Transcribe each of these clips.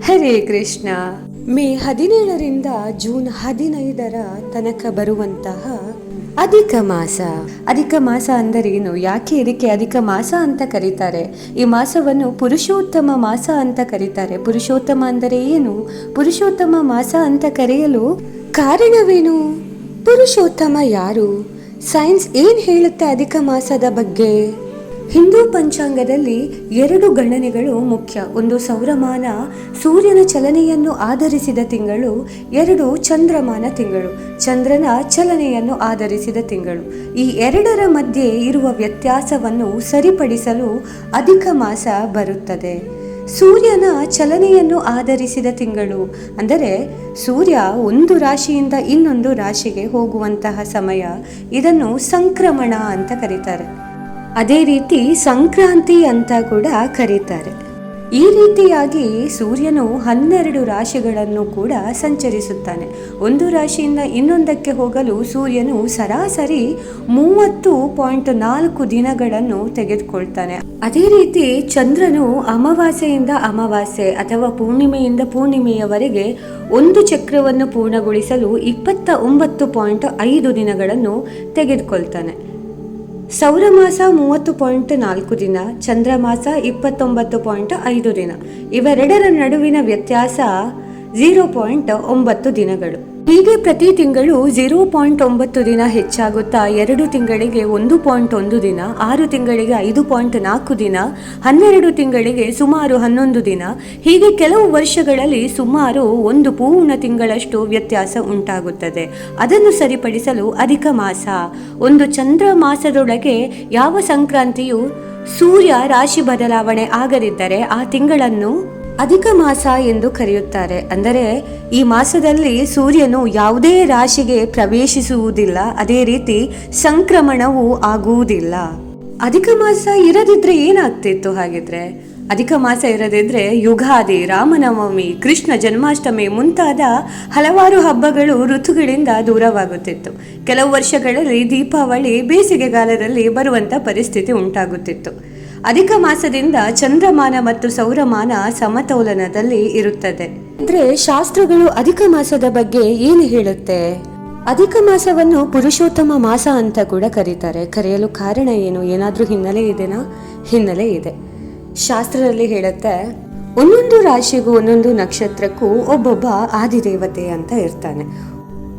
Hare Krishna. May 17ರಿಂದ June 15 ತನಕ ಬರುವಂತಹ ಅಧಿಕ ಮಾಸ. ಅಧಿಕ ಮಾಸ ಅಂದರೇನು, ಯಾಕೆ ಇದಕ್ಕೆ ಅಧಿಕ ಮಾಸ ಅಂತ ಕರೀತಾರೆ? ಈ ಮಾಸವನ್ನು ಪುರುಷೋತ್ತಮ ಮಾಸ ಅಂತ ಕರೀತಾರೆ. ಪುರುಷೋತ್ತಮ ಅಂದರೆ ಏನು? ಪುರುಷೋತ್ತಮ ಮಾಸ ಅಂತ ಕರೆಯಲು ಕಾರಣವೇನು? ಪುರುಷೋತ್ತಮ ಯಾರು? ಸೈನ್ಸ್ ಏನ್ ಹೇಳುತ್ತೆ ಅಧಿಕ ಮಾಸದ ಬಗ್ಗೆ? ಹಿಂದೂ ಪಂಚಾಂಗದಲ್ಲಿ 2 ಗಣನೆಗಳು ಮುಖ್ಯ. ಒಂದು ಸೌರಮಾನ, ಸೂರ್ಯನ ಚಲನೆಯನ್ನು ಆಧರಿಸಿದ ತಿಂಗಳು. 2 ಚಂದ್ರಮಾನ ತಿಂಗಳು, ಚಂದ್ರನ ಚಲನೆಯನ್ನು ಆಧರಿಸಿದ ತಿಂಗಳು. ಈ 2ರ ಮಧ್ಯೆ ಇರುವ ವ್ಯತ್ಯಾಸವನ್ನು ಸರಿಪಡಿಸಲು ಅಧಿಕ ಮಾಸ ಬರುತ್ತದೆ. ಸೂರ್ಯನ ಚಲನೆಯನ್ನು ಆಧರಿಸಿದ ತಿಂಗಳು ಅಂದರೆ ಸೂರ್ಯ ಒಂದು ರಾಶಿಯಿಂದ ಇನ್ನೊಂದು ರಾಶಿಗೆ ಹೋಗುವಂತಹ ಸಮಯ. ಇದನ್ನು ಸಂಕ್ರಮಣ ಅಂತ ಕರೀತಾರೆ. ಅದೇ ರೀತಿ ಸಂಕ್ರಾಂತಿ ಅಂತ ಕೂಡ ಕರೀತಾರೆ. ಈ ರೀತಿಯಾಗಿ ಸೂರ್ಯನು 12 ರಾಶಿಗಳನ್ನು ಕೂಡ ಸಂಚರಿಸುತ್ತಾನೆ. ಒಂದು ರಾಶಿಯಿಂದ ಇನ್ನೊಂದಕ್ಕೆ ಹೋಗಲು ಸೂರ್ಯನು ಸರಾಸರಿ 30.4 ದಿನಗಳನ್ನು ತೆಗೆದುಕೊಳ್ತಾನೆ. ಅದೇ ರೀತಿ ಚಂದ್ರನು ಅಮಾವಾಸ್ಯೆಯಿಂದ ಅಮಾವಾಸ್ಯೆ ಅಥವಾ ಪೂರ್ಣಿಮೆಯಿಂದ ಪೂರ್ಣಿಮೆಯವರೆಗೆ ಒಂದು ಚಕ್ರವನ್ನು ಪೂರ್ಣಗೊಳಿಸಲು 29.5 ದಿನಗಳನ್ನು ತೆಗೆದುಕೊಳ್ತಾನೆ. ಸೌರಮಾಸ 30.4 ದಿನ, ಚಂದ್ರಮಾಸ 29.5 ದಿನ. ಇವೆರಡರ ನಡುವಿನ ವ್ಯತ್ಯಾಸ 0.9 ದಿನಗಳು. ಹೀಗೆ ಪ್ರತಿ ತಿಂಗಳು 0.9 ದಿನ ಹೆಚ್ಚಾಗುತ್ತಾ 2 ತಿಂಗಳಿಗೆ 1.1 ದಿನ, 6 ತಿಂಗಳಿಗೆ 5.4 ದಿನ, 12 ತಿಂಗಳಿಗೆ ಸುಮಾರು 11 ದಿನ. ಹೀಗೆ ಕೆಲವು ವರ್ಷಗಳಲ್ಲಿ ಸುಮಾರು 1 ಪೂರ್ಣ ತಿಂಗಳಷ್ಟು ವ್ಯತ್ಯಾಸ ಉಂಟಾಗುತ್ತದೆ. ಅದನ್ನು ಸರಿಪಡಿಸಲು ಅಧಿಕ ಮಾಸ. ಒಂದು ಚಂದ್ರ ಮಾಸದೊಳಗೆ ಯಾವ ಸಂಕ್ರಾಂತಿಯು ಸೂರ್ಯ ರಾಶಿ ಬದಲಾವಣೆ ಆಗದಿದ್ದರೆ ಆ ತಿಂಗಳನ್ನು ಅಧಿಕ ಮಾಸ ಎಂದು ಕರೆಯುತ್ತಾರೆ. ಅಂದರೆ ಈ ಮಾಸದಲ್ಲಿ ಸೂರ್ಯನು ಯಾವುದೇ ರಾಶಿಗೆ ಪ್ರವೇಶಿಸುವುದಿಲ್ಲ, ಅದೇ ರೀತಿ ಸಂಕ್ರಮಣವೂ ಆಗುವುದಿಲ್ಲ. ಅಧಿಕ ಮಾಸ ಇರದಿದ್ರೆ ಏನಾಗ್ತಿತ್ತು? ಹಾಗಿದ್ರೆ ಅಧಿಕ ಮಾಸ ಇರದಿದ್ರೆ ಯುಗಾದಿ, ರಾಮನವಮಿ, ಕೃಷ್ಣ ಜನ್ಮಾಷ್ಟಮಿ ಮುಂತಾದ ಹಲವಾರು ಹಬ್ಬಗಳು ಋತುಗಳಿಂದ ದೂರವಾಗುತ್ತಿತ್ತು. ಕೆಲವು ವರ್ಷಗಳಲ್ಲಿ ದೀಪಾವಳಿ ಬೇಸಿಗೆಗಾಲದಲ್ಲಿ ಬರುವಂತ ಪರಿಸ್ಥಿತಿ ಉಂಟಾಗುತ್ತಿತ್ತು. ಅಧಿಕ ಮಾಸದಿಂದ ಚಂದ್ರಮಾನ ಮತ್ತು ಸೌರಮಾನ ಸಮತೋಲನದಲ್ಲಿ ಇರುತ್ತದೆ. ಅಂದ್ರೆ ಶಾಸ್ತ್ರಗಳು ಅಧಿಕ ಮಾಸದ ಬಗ್ಗೆ ಏನು ಹೇಳುತ್ತೆ? ಅಧಿಕ ಮಾಸವನ್ನು ಪುರುಷೋತ್ತಮ ಮಾಸ ಅಂತ ಕೂಡ ಕರೀತಾರೆ. ಕರೆಯಲು ಕಾರಣ ಏನು? ಏನಾದ್ರೂ ಹಿನ್ನೆಲೆ ಇದೆನಾ? ಹಿನ್ನೆಲೆ ಇದೆ. ಶಾಸ್ತ್ರದಲ್ಲಿ ಹೇಳುತ್ತೆ, ಒಂದೊಂದು ರಾಶಿಗೂ ಒಂದೊಂದು ನಕ್ಷತ್ರಕ್ಕೂ ಒಬ್ಬೊಬ್ಬ ಆದಿದೇವತೆ ಅಂತ ಇರ್ತಾನೆ.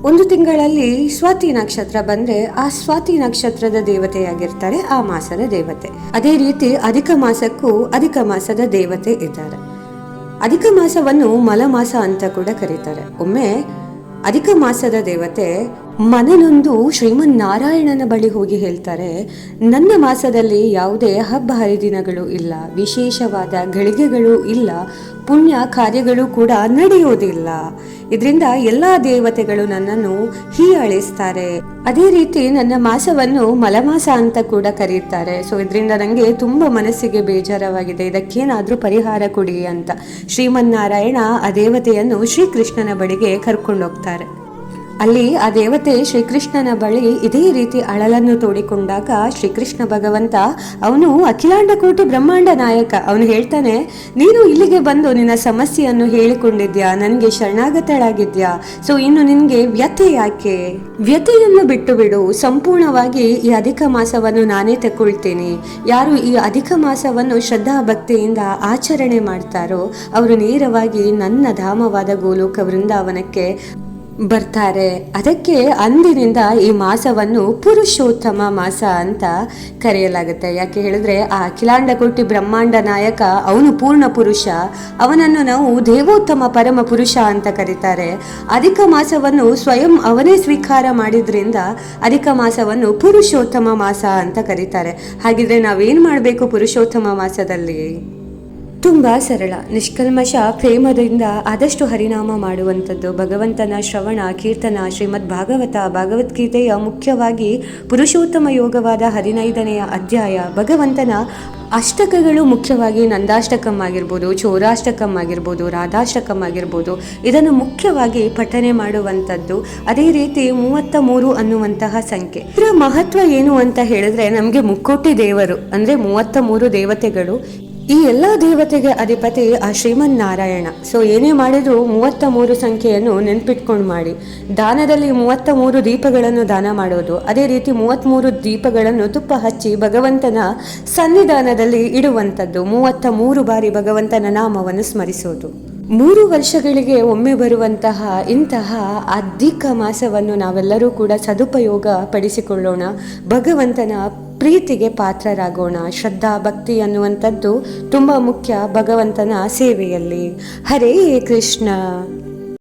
ಒಂದು ತಿಂಗಳಲ್ಲಿ ಸ್ವಾತಿ ನಕ್ಷತ್ರ ಬಂದ್ರೆ ಆ ಸ್ವಾತಿ ನಕ್ಷತ್ರದ ದೇವತೆಯಾಗಿರ್ತಾರೆ ಆ ಮಾಸದ ದೇವತೆ. ಅದೇ ರೀತಿ ಅಧಿಕ ಮಾಸಕ್ಕೂ ಅಧಿಕ ಮಾಸದ ದೇವತೆ ಇದ್ದಾರೆ. ಅಧಿಕ ಮಾಸವನ್ನು ಮಲಮಾಸ ಅಂತ ಕೂಡ ಕರೀತಾರೆ. ಒಮ್ಮೆ ಅಧಿಕ ಮಾಸದ ದೇವತೆ ಮನನೊಂದು ಶ್ರೀಮನ್ನಾರಾಯಣನ ಬಳಿ ಹೋಗಿ ಹೇಳ್ತಾರೆ, ನನ್ನ ಮಾಸದಲ್ಲಿ ಯಾವುದೇ ಹಬ್ಬ ಹರಿದಿನಗಳು ಇಲ್ಲ, ವಿಶೇಷವಾದ ಗಳಿಗೆಗಳು ಇಲ್ಲ, ಪುಣ್ಯ ಕಾರ್ಯಗಳು ಕೂಡ ನಡೆಯುವುದಿಲ್ಲ. ಇದರಿಂದ ಎಲ್ಲಾ ದೇವತೆಗಳು ನನ್ನನ್ನು ಹೀಯಾಳಿಸ್ತಾರೆ. ಅದೇ ರೀತಿ ನನ್ನ ಮಾಸವನ್ನು ಮಲಮಾಸ ಅಂತ ಕೂಡ ಕರೀತಾರೆ. ಸೊ ಇದರಿಂದ ನನಗೆ ತುಂಬಾ ಮನಸ್ಸಿಗೆ ಬೇಜಾರವಾಗಿದೆ, ಇದಕ್ಕೇನಾದ್ರೂ ಪರಿಹಾರ ಕೊಡಿ ಅಂತ ಶ್ರೀಮನ್ನಾರಾಯಣ ಆ ದೇವತೆಯನ್ನು ಶ್ರೀಕೃಷ್ಣನ ಬಳಿಗೆ ಕರ್ಕೊಂಡೋಗ್ತಾರೆ. ಅಲ್ಲಿ ಆ ದೇವತೆ ಶ್ರೀಕೃಷ್ಣನ ಬಳಿ ಇದೇ ರೀತಿ ಅಳಲನ್ನು ತೋಡಿಕೊಂಡಾಗ ಶ್ರೀಕೃಷ್ಣ ಭಗವಂತ, ಅವನು ಅಖಿಲಾಂಡ ಕೋಟಿ ಬ್ರಹ್ಮಾಂಡ ನಾಯಕ, ಅವನು ಹೇಳ್ತಾನೆ, ನೀನು ಇಲ್ಲಿಗೆ ಬಂದು ನಿನ್ನ ಸಮಸ್ಯೆಯನ್ನು ಹೇಳಿಕೊಂಡಿದ್ಯಾ, ನನಗೆ ಶರಣಾಗತಳಾಗಿದ್ಯಾ, ಸೊ ಇನ್ನು ನಿನ್ಗೆ ವ್ಯಥೆ ಯಾಕೆ? ವ್ಯಥೆಯನ್ನು ಬಿಟ್ಟು ಬಿಡು, ಸಂಪೂರ್ಣವಾಗಿ ಈ ಅಧಿಕ ಮಾಸವನ್ನು ನಾನೇ ತಗೊಳ್ತೀನಿ. ಯಾರು ಈ ಅಧಿಕ ಮಾಸವನ್ನು ಶ್ರದ್ಧಾ ಭಕ್ತಿಯಿಂದ ಆಚರಣೆ ಮಾಡ್ತಾರೋ ಅವರು ನೇರವಾಗಿ ನನ್ನ ಧಾಮವಾದ ಗೋಲೋಕ ವೃಂದಾವನಕ್ಕೆ ಬರ್ತಾರೆ. ಅದಕ್ಕೆ ಅಂದಿನಿಂದ ಈ ಮಾಸವನ್ನು ಪುರುಷೋತ್ತಮ ಮಾಸ ಅಂತ ಕರೆಯಲಾಗುತ್ತೆ. ಯಾಕೆ ಹೇಳಿದ್ರೆ ಆ ಅಖಿಲಾಂಡ ಕೋಟಿ ಬ್ರಹ್ಮಾಂಡ ನಾಯಕ ಅವನು ಪೂರ್ಣ ಪುರುಷ, ಅವನನ್ನು ನಾವು ದೇವೋತ್ತಮ ಪರಮ ಪುರುಷ ಅಂತ ಕರೀತಾರೆ. ಅಧಿಕ ಮಾಸವನ್ನು ಸ್ವಯಂ ಅವನೇ ಸ್ವೀಕಾರ ಮಾಡಿದ್ರಿಂದ ಅಧಿಕ ಮಾಸವನ್ನು ಪುರುಷೋತ್ತಮ ಮಾಸ ಅಂತ ಕರೀತಾರೆ. ಹಾಗಿದ್ರೆ ನಾವೇನ್ ಮಾಡಬೇಕು ಪುರುಷೋತ್ತಮ ಮಾಸದಲ್ಲಿ? ತುಂಬ ಸರಳ, ನಿಷ್ಕಲ್ಮಶ ಪ್ರೇಮದಿಂದ ಆದಷ್ಟು ಹರಿನಾಮ ಮಾಡುವಂಥದ್ದು, ಭಗವಂತನ ಶ್ರವಣ ಕೀರ್ತನ, ಶ್ರೀಮದ್ ಭಾಗವತ, ಭಗವದ್ಗೀತೆಯ ಮುಖ್ಯವಾಗಿ ಪುರುಷೋತ್ತಮ ಯೋಗವಾದ 15ನೇ ಅಧ್ಯಾಯ, ಭಗವಂತನ ಅಷ್ಟಕಗಳು, ಮುಖ್ಯವಾಗಿ ನಂದಾಷ್ಟಕಂ ಆಗಿರ್ಬೋದು, ಚೌರಾಷ್ಟಕಂ ಆಗಿರ್ಬೋದು, ರಾಧಾಷ್ಟಕಂ ಆಗಿರ್ಬೋದು, ಇದನ್ನು ಮುಖ್ಯವಾಗಿ ಪಠನೆ ಮಾಡುವಂಥದ್ದು. ಅದೇ ರೀತಿ 33 ಅನ್ನುವಂತಹ ಸಂಖ್ಯೆ. ಇದರ ಮಹತ್ವ ಏನು ಅಂತ ಹೇಳಿದ್ರೆ, ನಮಗೆ ಮುಕ್ಕೋಟಿ ದೇವರು ಅಂದರೆ 33 ದೇವತೆಗಳು ಈ ಎಲ್ಲ ದೇವತೆಗೆ ಅಧಿಪತಿ ಆ ಶ್ರೀಮನ್ನಾರಾಯಣ. ಸೊ ಏನೇ ಮಾಡಿದ್ರು 33 ಸಂಖ್ಯೆಯನ್ನು ನೆನ್ಪಿಟ್ಕೊಂಡು ಮಾಡಿ. ದಾನದಲ್ಲಿ 33 ದೀಪಗಳನ್ನು ದಾನ ಮಾಡೋದು, ಅದೇ ರೀತಿ 33 ದೀಪಗಳನ್ನು ತುಪ್ಪ ಹಚ್ಚಿ ಭಗವಂತನ ಸನ್ನಿಧಾನದಲ್ಲಿ ಇಡುವಂಥದ್ದು, 33 ಬಾರಿ ಭಗವಂತನ ನಾಮವನ್ನು ಸ್ಮರಿಸೋದು. 3 ವರ್ಷಗಳಿಗೆ ಒಮ್ಮೆ ಬರುವಂತಹ ಇಂತಹ ಅಧಿಕ ಮಾಸವನ್ನು ನಾವೆಲ್ಲರೂ ಕೂಡ ಸದುಪಯೋಗ ಪಡಿಸಿಕೊಳ್ಳೋಣ. ಭಗವಂತನ ಪ್ರೀತಿಗೆ ಪಾತ್ರರಾಗೋಣ. ಶ್ರದ್ಧಾ ಭಕ್ತಿ ಅನ್ನುವಂಥದ್ದು ತುಂಬ ಮುಖ್ಯ ಭಗವಂತನ ಸೇವೆಯಲ್ಲಿ. ಹರೇ ಕೃಷ್ಣ.